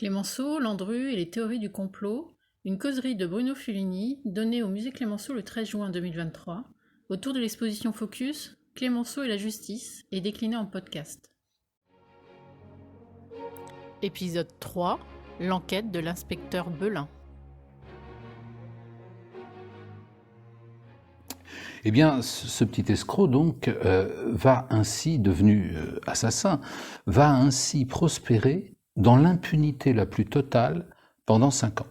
Clémenceau, Landru et les théories du complot, une causerie de Bruno Fulini donnée au musée Clémenceau le 13 juin 2023, autour de l'exposition Focus, Clémenceau et la justice, et déclinée en podcast. Épisode 3, l'enquête de l'inspecteur Belin. Eh bien, ce petit escroc, donc, va ainsi, devenu assassin, va ainsi prospérer dans l'impunité la plus totale pendant 5 ans.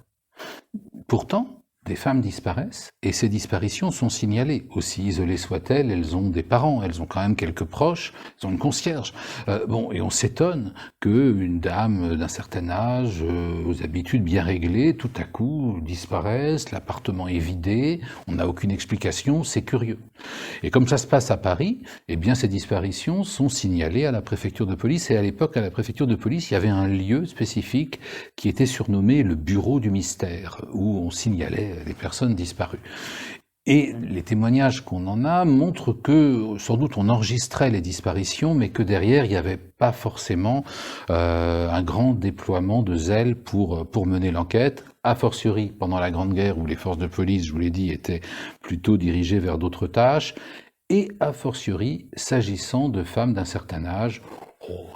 Pourtant, des femmes disparaissent, et ces disparitions sont signalées. Aussi isolées soient-elles, elles ont des parents, elles ont quand même quelques proches, elles ont une concierge. Et on s'étonne qu'une dame d'un certain âge, aux habitudes bien réglées, tout à coup disparaisse, l'appartement est vidé, on n'a aucune explication, c'est curieux. Et comme ça se passe à Paris, eh bien ces disparitions sont signalées à la préfecture de police, et à l'époque, à la préfecture de police, il y avait un lieu spécifique qui était surnommé le bureau du mystère, où on signalait les personnes disparues. Et les témoignages qu'on en a montrent que, sans doute, on enregistrait les disparitions, mais que derrière, il n'y avait pas forcément un grand déploiement de zèle pour mener l'enquête, a fortiori pendant la Grande Guerre, où les forces de police, je vous l'ai dit, étaient plutôt dirigées vers d'autres tâches, et a fortiori, s'agissant de femmes d'un certain âge,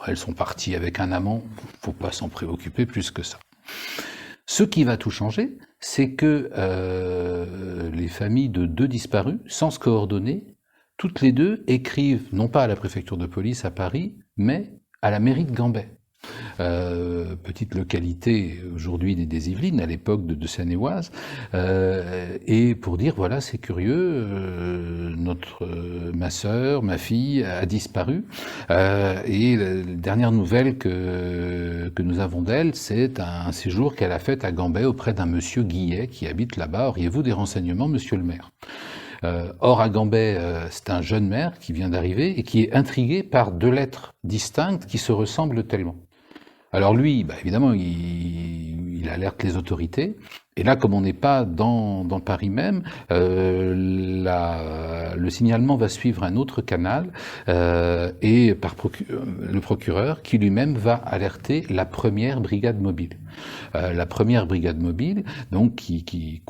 elles sont parties avec un amant, faut pas s'en préoccuper plus que ça. Ce qui va tout changer, c'est que les familles de 2 disparus, sans se coordonner, toutes les 2 écrivent, non pas à la préfecture de police à Paris, mais à la mairie de Gambais. Petite localité aujourd'hui des Yvelines, à l'époque de Seine-et-Oise, et pour dire voilà, c'est curieux, ma sœur, ma fille a disparu, et la dernière nouvelle que nous avons d'elle, c'est un séjour qu'elle a fait à Gambais auprès d'un monsieur Guillet qui habite là-bas. Auriez-vous des renseignements, monsieur le maire? Or, à Gambais, c'est un jeune maire qui vient d'arriver et qui est intrigué par 2 lettres distinctes qui se ressemblent tellement. Alors lui, évidemment, il alerte les autorités. Et là, comme on n'est pas dans Paris même, le signalement va suivre un autre canal et par le procureur qui lui-même va alerter la première brigade mobile. La première brigade mobile, donc qui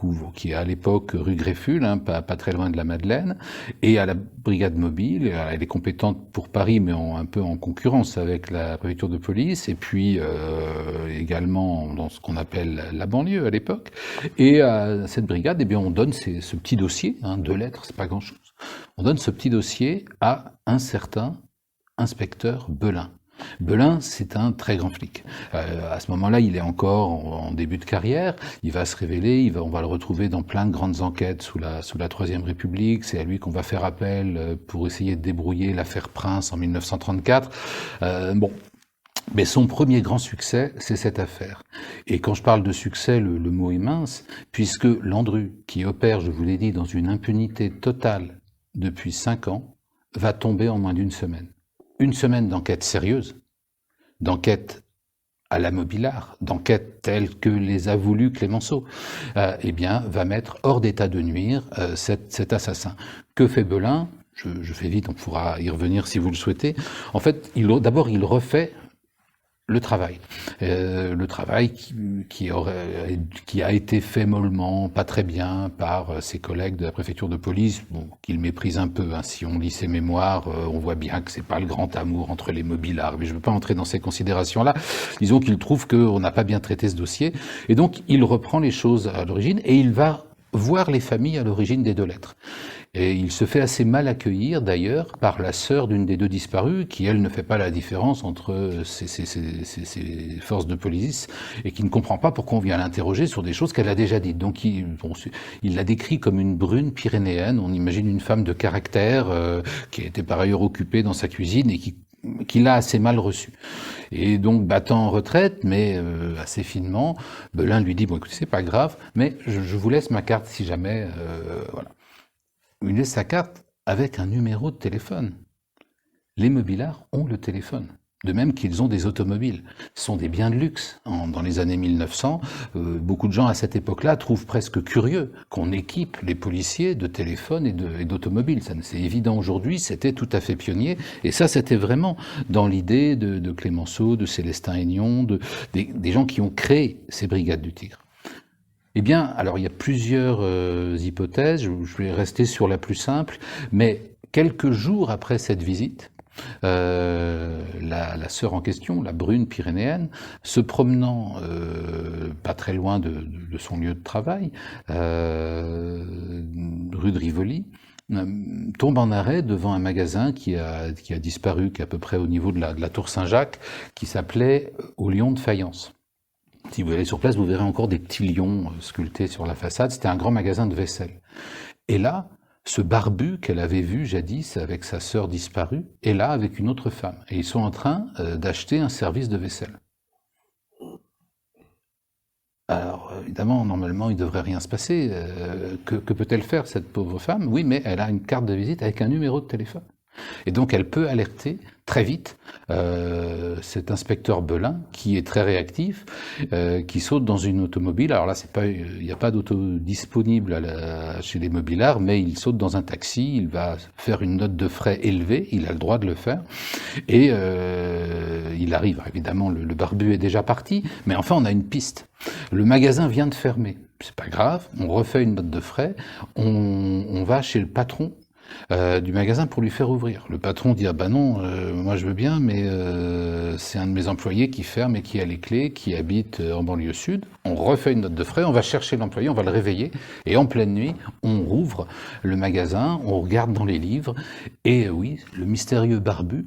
est à l'époque rue Grefful, pas très loin de la Madeleine, et à la brigade mobile, elle est compétente pour Paris, mais un peu en concurrence avec la préfecture de police, et puis également dans ce qu'on appelle la banlieue à l'époque. Et à cette brigade, eh bien, on donne ce petit dossier, 2 lettres, c'est pas grand-chose. On donne ce petit dossier à un certain inspecteur Belin. Belin, c'est un très grand flic. À ce moment-là, il est encore en début de carrière. Il va se révéler, on va le retrouver dans plein de grandes enquêtes sous la Troisième République. C'est à lui qu'on va faire appel pour essayer de débrouiller l'affaire Prince en 1934. Mais son premier grand succès, c'est cette affaire. Et quand je parle de succès, le mot est mince, puisque Landru, qui opère, je vous l'ai dit, dans une impunité totale depuis 5 ans, va tomber en moins d'1 semaine. 1 semaine d'enquête sérieuse, d'enquête à la Mobilard, d'enquête telle que les a voulu Clémenceau, va mettre hors d'état de nuire cet assassin. Que fait Belin ? Je fais vite, on pourra y revenir si vous le souhaitez. En fait, d'abord, il refait le travail qui a été fait mollement, pas très bien par ses collègues de la préfecture de police, qu'il méprise un peu. Si on lit ses mémoires, on voit bien que c'est pas le grand amour entre les mobilards. Mais je veux pas entrer dans ces considérations-là. Disons qu'il trouve qu'on n'a pas bien traité ce dossier, et donc il reprend les choses à l'origine et il va voir les familles à l'origine des 2 lettres. Et il se fait assez mal accueillir, d'ailleurs, par la sœur d'une des 2 disparues, qui, elle, ne fait pas la différence entre ces forces de police, et qui ne comprend pas pourquoi on vient l'interroger sur des choses qu'elle a déjà dites. Donc, il la décrit comme une brune pyrénéenne. On imagine une femme de caractère, qui a été par ailleurs occupée dans sa cuisine, et qui l'a assez mal reçue. Et donc, battant en retraite, mais assez finement, Belin lui dit, écoutez, c'est pas grave, mais je vous laisse ma carte si jamais, voilà. Il laisse sa carte avec un numéro de téléphone. Les mobilards ont le téléphone. De même qu'ils ont des automobiles. Ce sont des biens de luxe. Dans les années 1900, beaucoup de gens à cette époque-là trouvent presque curieux qu'on équipe les policiers de téléphones et d'automobiles. Ça, c'est évident aujourd'hui, c'était tout à fait pionnier. Et ça, c'était vraiment dans l'idée de Clémenceau, de Célestin Aignon, des gens qui ont créé ces brigades du Tigre. Eh bien, alors il y a plusieurs hypothèses. Je vais rester sur la plus simple. Mais quelques jours après cette visite, la sœur en question, la brune pyrénéenne, se promenant pas très loin de son lieu de travail, rue de Rivoli, tombe en arrêt devant un magasin qui a disparu, qui est à peu près au niveau de la tour Saint-Jacques, qui s'appelait Au Lion de Faïence. Si vous allez sur place, vous verrez encore des petits lions sculptés sur la façade. C'était un grand magasin de vaisselle. Et là, ce barbu qu'elle avait vu jadis avec sa sœur disparue est là avec une autre femme. Et ils sont en train d'acheter un service de vaisselle. Alors, évidemment, normalement, il ne devrait rien se passer. Que peut-elle faire, cette pauvre femme? Oui, mais elle a une carte de visite avec un numéro de téléphone. Et donc, elle peut alerter très vite cet inspecteur Belin, qui est très réactif, qui saute dans une automobile. Alors là, il n'y a pas d'auto disponible chez les mobilards, mais il saute dans un taxi, il va faire une note de frais élevée, il a le droit de le faire, et il arrive. Évidemment, le barbu est déjà parti, mais enfin, on a une piste. Le magasin vient de fermer. C'est pas grave, on refait une note de frais, on va chez le patron du magasin pour lui faire ouvrir. Le patron dit « Ah ben non, moi je veux bien, mais c'est un de mes employés qui ferme et qui a les clés, qui habite en banlieue sud. » On refait une note de frais, on va chercher l'employé, on va le réveiller, et en pleine nuit, on rouvre le magasin, on regarde dans les livres, et oui, le mystérieux barbu,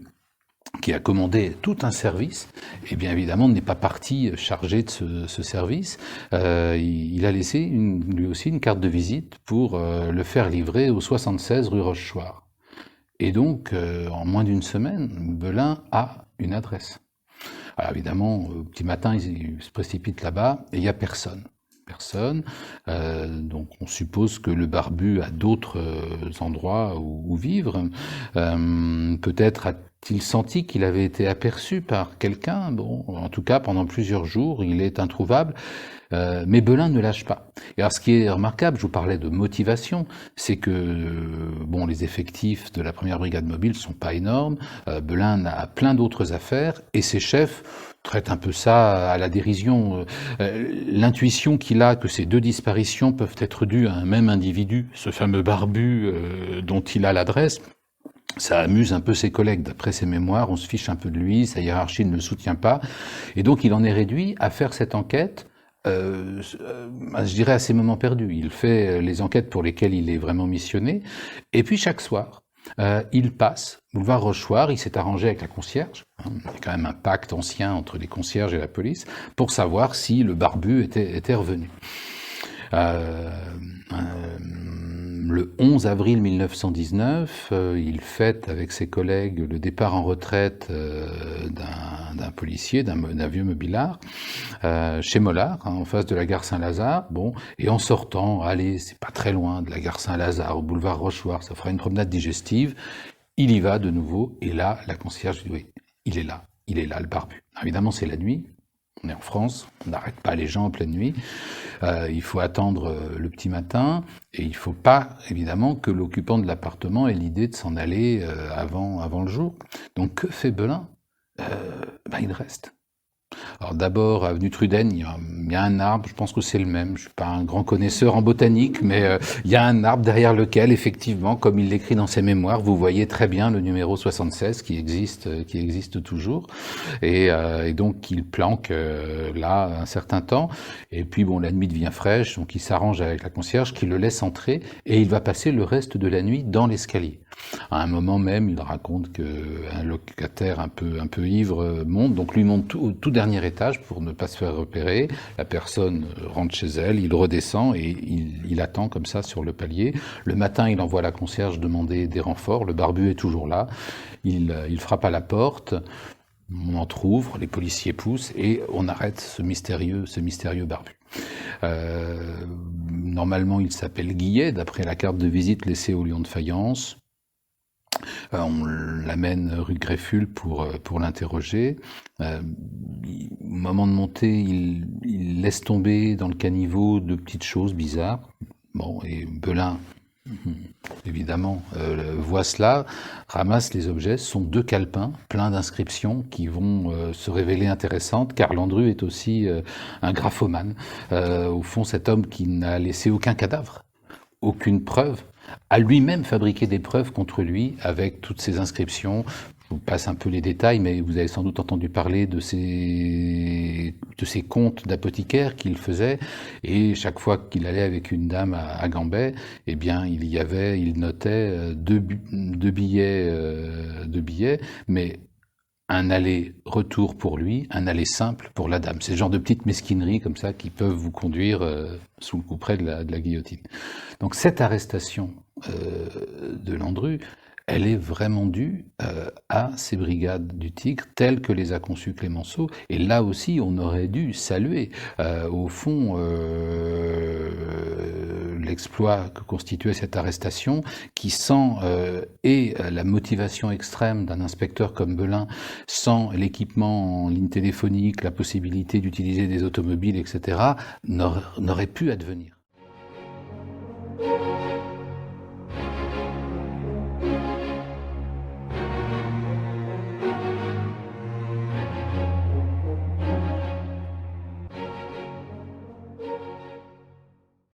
qui a commandé tout un service, et bien évidemment n'est pas parti chargé de ce service. Il a laissé lui aussi une carte de visite pour le faire livrer au 76 rue Rochechouart. Et donc, en moins d'une semaine, Belin a une adresse. Alors évidemment, au petit matin, il se précipite là-bas et il n'y a personne. Donc on suppose que le barbu a d'autres endroits où vivre. Peut-être a-t-il senti qu'il avait été aperçu par quelqu'un. Bon, en tout cas, pendant plusieurs jours, il est introuvable. Mais Belin ne lâche pas. Et alors, ce qui est remarquable, je vous parlais de motivation, c'est que bon, les effectifs de la première brigade mobile sont pas énormes. Belin a plein d'autres affaires et ses chefs traite un peu ça à la dérision. L'intuition qu'il a que ces deux disparitions peuvent être dues à un même individu, ce fameux barbu dont il a l'adresse, ça amuse un peu ses collègues. D'après ses mémoires, on se fiche un peu de lui, sa hiérarchie ne le soutient pas, et donc il en est réduit à faire cette enquête, je dirais à ses moments perdus. Il fait les enquêtes pour lesquelles il est vraiment missionné, et puis chaque soir, il passe boulevard Rochechouart, il s'est arrangé avec la concierge, il y a quand même un pacte ancien entre les concierges et la police, pour savoir si le barbu était revenu. Le 11 avril 1919, il fête avec ses collègues le départ en retraite d'un policier, d'un vieux mobilard, chez Mollard, en face de la gare Saint-Lazare. Bon, et en sortant, allez, c'est pas très loin de la gare Saint-Lazare au boulevard Rochechouart, ça fera une promenade digestive. Il y va de nouveau, et là, la concierge dit oui, il est là, le barbu. Évidemment, c'est la nuit. On est en France, on n'arrête pas les gens en pleine nuit. Il faut attendre le petit matin et il ne faut pas, évidemment, que l'occupant de l'appartement ait l'idée de s'en aller avant le jour. Donc, que fait Belin? Il reste. Alors d'abord, avenue Truden, il y a un arbre, je pense que c'est le même, je suis pas un grand connaisseur en botanique, mais il y a un arbre derrière lequel, effectivement, comme il l'écrit dans ses mémoires, vous voyez très bien le numéro 76 qui existe toujours, et donc il planque là un certain temps, et puis bon, la nuit devient fraîche, donc il s'arrange avec la concierge qui le laisse entrer, et il va passer le reste de la nuit dans l'escalier. À un moment même, il raconte qu'un locataire un peu ivre monte, donc lui monte au tout dernier étage pour ne pas se faire repérer. La personne rentre chez elle, il redescend et il attend comme ça sur le palier. Le matin, il envoie la concierge demander des renforts. Le barbu est toujours là. Il frappe à la porte. On entrouvre, les policiers poussent et on arrête ce mystérieux barbu. Normalement, il s'appelle Guillet, d'après la carte de visite laissée au Lion de Faïence. On l'amène rue Grefful pour l'interroger. Au moment de monter, il laisse tomber dans le caniveau de petites choses bizarres. Bon, et Belin, évidemment, voit cela, ramasse les objets. Ce sont 2 calepins pleins d'inscriptions qui vont se révéler intéressantes, car Landru est aussi un graphomane. Au fond, cet homme qui n'a laissé aucun cadavre, aucune preuve, a lui-même fabriqué des preuves contre lui avec toutes ces inscriptions. Je vous passe un peu les détails, mais vous avez sans doute entendu parler de ces contes d'apothicaire qu'il faisait, et chaque fois qu'il allait avec une dame à Gambet, eh bien il notait deux billets, mais un aller-retour pour lui, un aller simple pour la dame. C'est le genre de petites mesquineries comme ça qui peuvent vous conduire sous le couperet de la guillotine. Donc cette arrestation de Landru, elle est vraiment due à ces brigades du Tigre telles que les a conçues Clémenceau. Et là aussi, on aurait dû saluer, au fond, l'exploit que constituait cette arrestation, qui sans la motivation extrême d'un inspecteur comme Belin, sans l'équipement en ligne téléphonique, la possibilité d'utiliser des automobiles, etc., n'aurait pu advenir.